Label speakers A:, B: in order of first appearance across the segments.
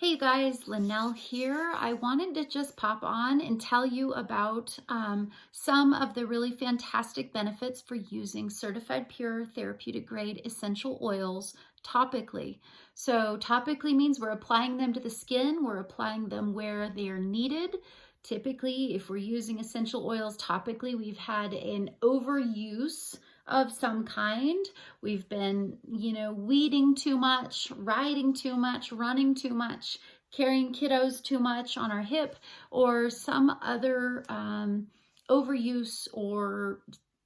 A: Hey you guys, Linnell here. I wanted to just pop on and tell you about some of the really fantastic benefits for using certified pure therapeutic grade essential oils topically. So topically means we're applying them to the skin, we're applying them where they are needed. Typically, if we're using essential oils topically, we've had an overuse of some kind. We've been, weeding too much, riding too much, running too much, carrying kiddos too much on our hip, or some other overuse or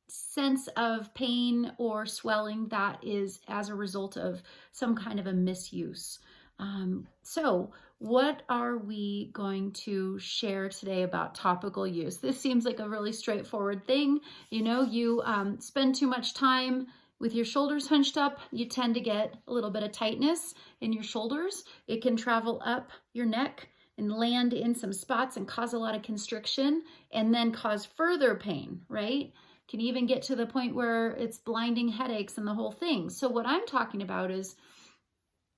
A: sense of pain or swelling that is as a result of some kind of a misuse. So what are we going to share today about topical use? This seems like a really straightforward thing. You spend too much time with your shoulders hunched up, you tend to get a little bit of tightness in your shoulders. It can travel up your neck and land in some spots and cause a lot of constriction and then cause further pain, right? Can even get to the point where it's blinding headaches and the whole thing. So what I'm talking about is,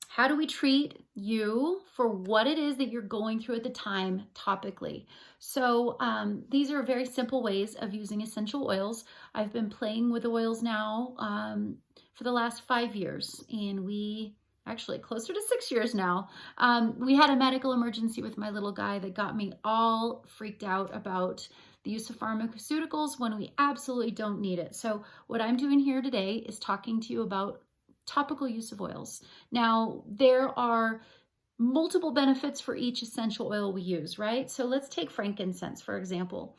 A: how do we treat you for what it is that you're going through at the time topically? So these are very simple ways of using essential oils. I've been playing with oils now for the last 5 years, and actually closer to 6 years now. We had a medical emergency with my little guy that got me all freaked out about the use of pharmaceuticals when we absolutely don't need it. So what I'm doing here today is talking to you about topical use of oils. Now, there are multiple benefits for each essential oil we use, right? So let's take frankincense, for example.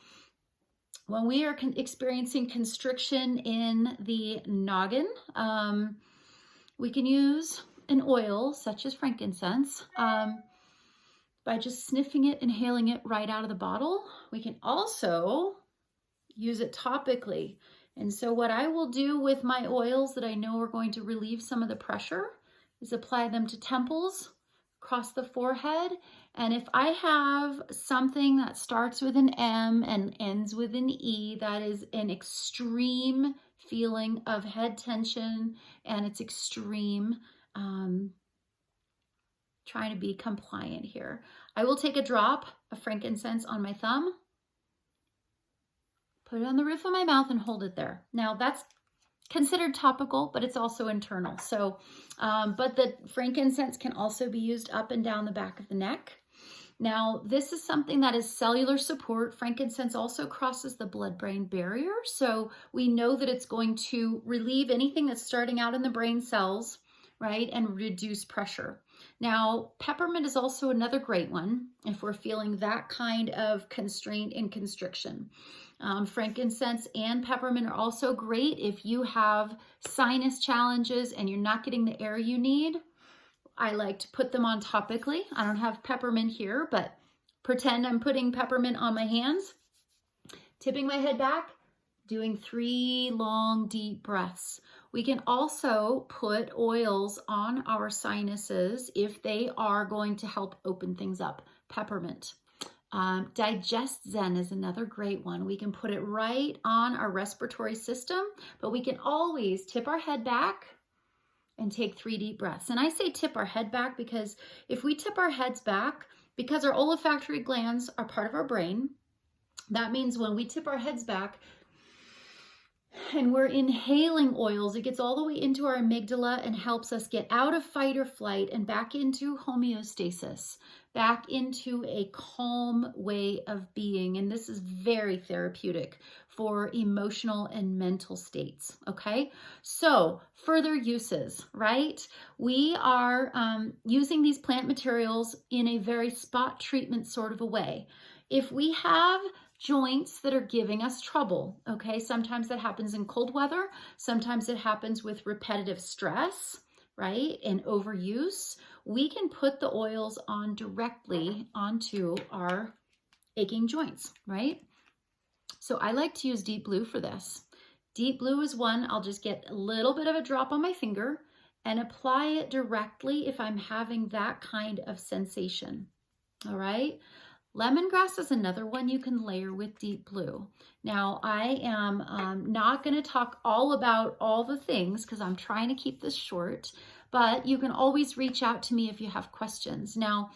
A: When we are experiencing constriction in the noggin, we can use an oil such as frankincense by just sniffing it, inhaling it right out of the bottle. We can also use it topically. And so what I will do with my oils that I know are going to relieve some of the pressure is apply them to temples, across the forehead. And if I have something that starts with an M and ends with an E, that is an extreme feeling of head tension, and it's extreme, trying to be compliant here. I will take a drop of frankincense on my thumb, put it on the roof of my mouth and hold it there. Now that's considered topical, but it's also internal. So, but the frankincense can also be used up and down the back of the neck. Now, this is something that is cellular support. Frankincense also crosses the blood-brain barrier. So we know that it's going to relieve anything that's starting out in the brain cells, right? And reduce pressure. Now, peppermint is also another great one if we're feeling that kind of constraint and constriction. Frankincense and peppermint are also great if you have sinus challenges and you're not getting the air you need. I like to put them on topically. I don't have peppermint here, but pretend I'm putting peppermint on my hands, tipping my head back, doing 3 long, deep breaths. We can also put oils on our sinuses if they are going to help open things up. Peppermint. Digest Zen is another great one. We can put it right on our respiratory system, but we can always tip our head back and take 3 deep breaths. And I say tip our head back because if we tip our heads back, because our olfactory glands are part of our brain, that means when we tip our heads back, and we're inhaling oils, it gets all the way into our amygdala and helps us get out of fight or flight and back into homeostasis, back into a calm way of being. And this is very therapeutic for emotional and mental states, okay? So further uses, right? We are using these plant materials in a very spot treatment sort of a way. If we have joints that are giving us trouble, okay? Sometimes that happens in cold weather. Sometimes it happens with repetitive stress, right? And overuse. We can put the oils on directly onto our aching joints, right? So I like to use Deep Blue for this. Deep Blue is one, I'll just get a little bit of a drop on my finger and apply it directly if I'm having that kind of sensation, all right? Lemongrass is another one you can layer with Deep Blue. Now, I am not going to talk all about all the things because I'm trying to keep this short, but you can always reach out to me if you have questions. Now,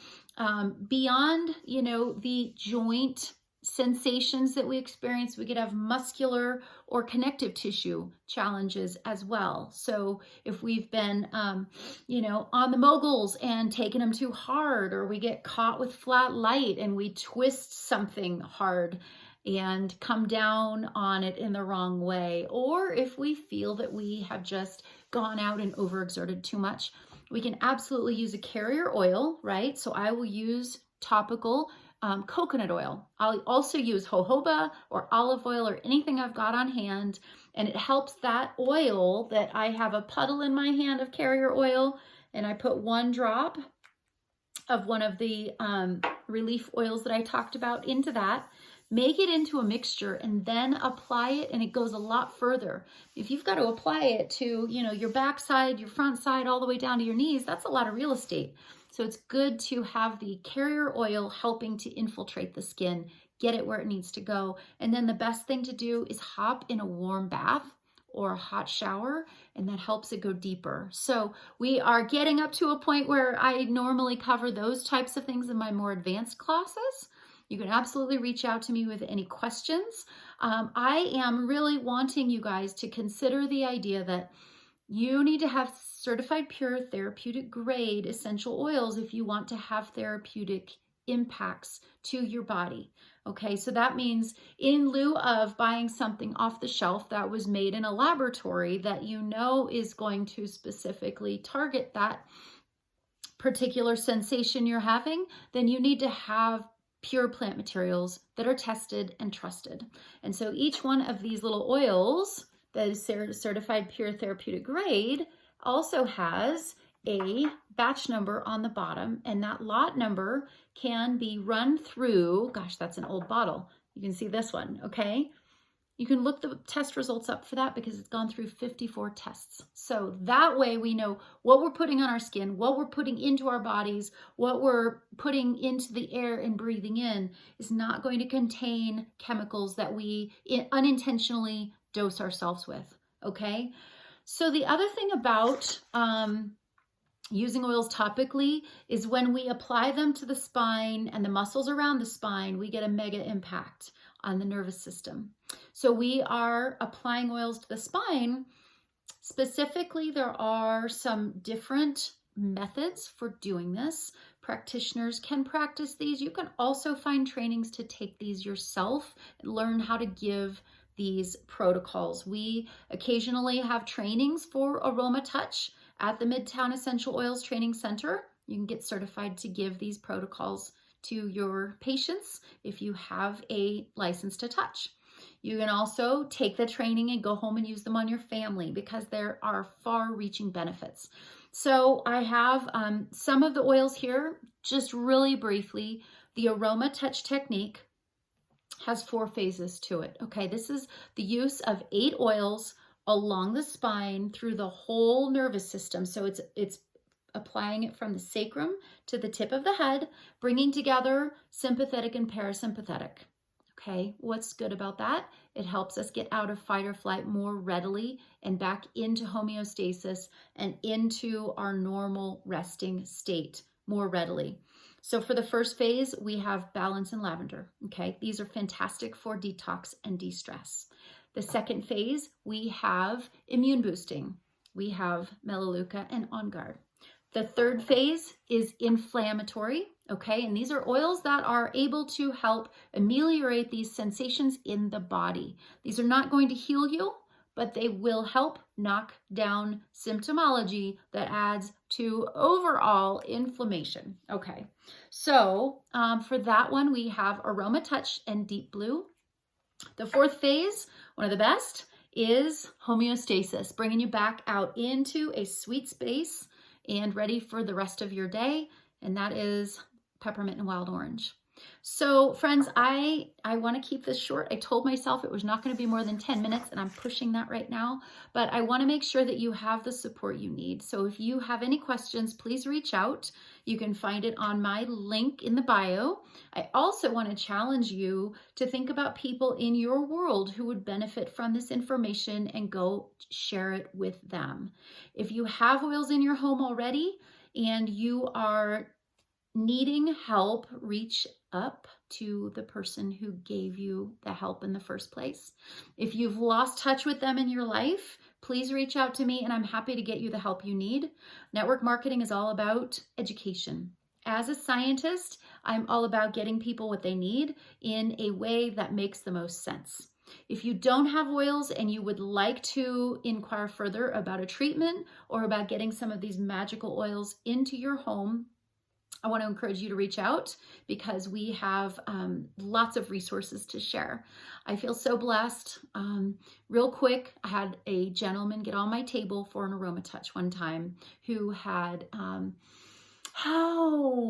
A: beyond, the joint sensations that we experience, we could have muscular or connective tissue challenges as well. So if we've been, on the moguls and taken them too hard, or we get caught with flat light and we twist something hard and come down on it in the wrong way, or if we feel that we have just gone out and overexerted too much, we can absolutely use a carrier oil, right? So I will use topical coconut oil. I'll also use jojoba or olive oil or anything I've got on hand, and it helps that oil that I have a puddle in my hand of carrier oil, and I put 1 drop of one of the relief oils that I talked about into that, make it into a mixture, and then apply it, and it goes a lot further. If you've got to apply it to, your backside, your front side, all the way down to your knees, that's a lot of real estate. So it's good to have the carrier oil helping to infiltrate the skin, get it where it needs to go. And then the best thing to do is hop in a warm bath or a hot shower, and that helps it go deeper. So we are getting up to a point where I normally cover those types of things in my more advanced classes. You can absolutely reach out to me with any questions. I am really wanting you guys to consider the idea that you need to have certified pure therapeutic grade essential oils if you want to have therapeutic impacts to your body. Okay, so that means in lieu of buying something off the shelf that was made in a laboratory that is going to specifically target that particular sensation you're having, then you need to have pure plant materials that are tested and trusted. And so each one of these little oils that is certified pure therapeutic grade also has a batch number on the bottom, and that lot number can be run through, gosh, that's an old bottle. You can see this one, okay? You can look the test results up for that because it's gone through 54 tests. So that way we know what we're putting on our skin, what we're putting into our bodies, what we're putting into the air and breathing in is not going to contain chemicals that we unintentionally dose ourselves with, okay? So the other thing about using oils topically is when we apply them to the spine and the muscles around the spine, we get a mega impact on the nervous system. So we are applying oils to the spine. Specifically, there are some different methods for doing this. Practitioners can practice these. You can also find trainings to take these yourself and learn how to give these protocols. We occasionally have trainings for Aroma Touch at the Midtown Essential Oils Training Center. You can get certified to give these protocols to your patients if you have a license to touch. You can also take the training and go home and use them on your family because there are far-reaching benefits. So I have some of the oils here, just really briefly. The Aroma Touch technique has 4 phases to it. Okay, this is the use of 8 oils along the spine through the whole nervous system. So it's applying it from the sacrum to the tip of the head, bringing together sympathetic and parasympathetic. Okay, what's good about that? It helps us get out of fight or flight more readily and back into homeostasis and into our normal resting state more readily. So for the first phase, we have balance and lavender. Okay, these are fantastic for detox and de-stress. The second phase, we have immune boosting. We have Melaleuca and On Guard. The third phase is inflammatory, okay? And these are oils that are able to help ameliorate these sensations in the body. These are not going to heal you, but they will help knock down symptomology that adds to overall inflammation. Okay, so for that one, we have Aroma Touch and Deep Blue. The fourth phase, one of the best, is homeostasis, bringing you back out into a sweet space and ready for the rest of your day, and that is peppermint and wild orange. So friends, I want to keep this short. I told myself it was not going to be more than 10 minutes, and I'm pushing that right now, but I want to make sure that you have the support you need. So if you have any questions, please reach out. You can find it on my link in the bio. I also want to challenge you to think about people in your world who would benefit from this information and go share it with them. If you have oils in your home already and you are needing help, reach up to the person who gave you the help in the first place. If you've lost touch with them in your life, please reach out to me and I'm happy to get you the help you need. Network marketing is all about education. As a scientist, I'm all about getting people what they need in a way that makes the most sense. If you don't have oils and you would like to inquire further about a treatment or about getting some of these magical oils into your home, I want to encourage you to reach out because we have lots of resources to share. I feel so blessed. Real quick, I had a gentleman get on my table for an aroma touch one time who had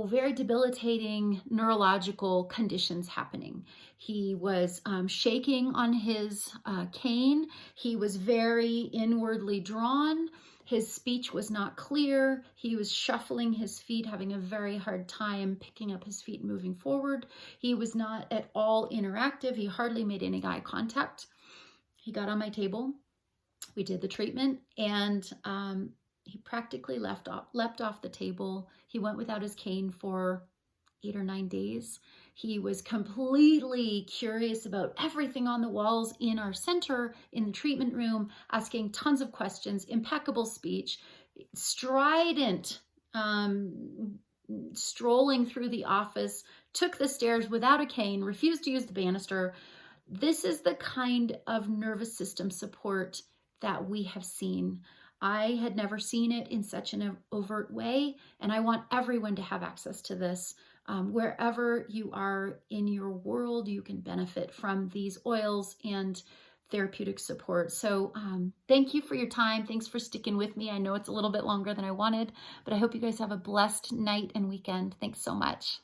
A: very debilitating neurological conditions happening. He was shaking on his cane. He was very inwardly drawn. His speech was not clear. He was shuffling his feet, having a very hard time picking up his feet and moving forward. He was not at all interactive. He hardly made any eye contact. He got on my table. We did the treatment, and he practically leapt off the table. He went without his cane for 8 or 9 days. He was completely curious about everything on the walls in our center, in the treatment room, asking tons of questions, impeccable speech, strident, strolling through the office, took the stairs without a cane, refused to use the banister. This is the kind of nervous system support that we have seen. I had never seen it in such an overt way, and I want everyone to have access to this. Wherever you are in your world, you can benefit from these oils and therapeutic support. So thank you for your time. Thanks for sticking with me. I know it's a little bit longer than I wanted, but I hope you guys have a blessed night and weekend. Thanks so much.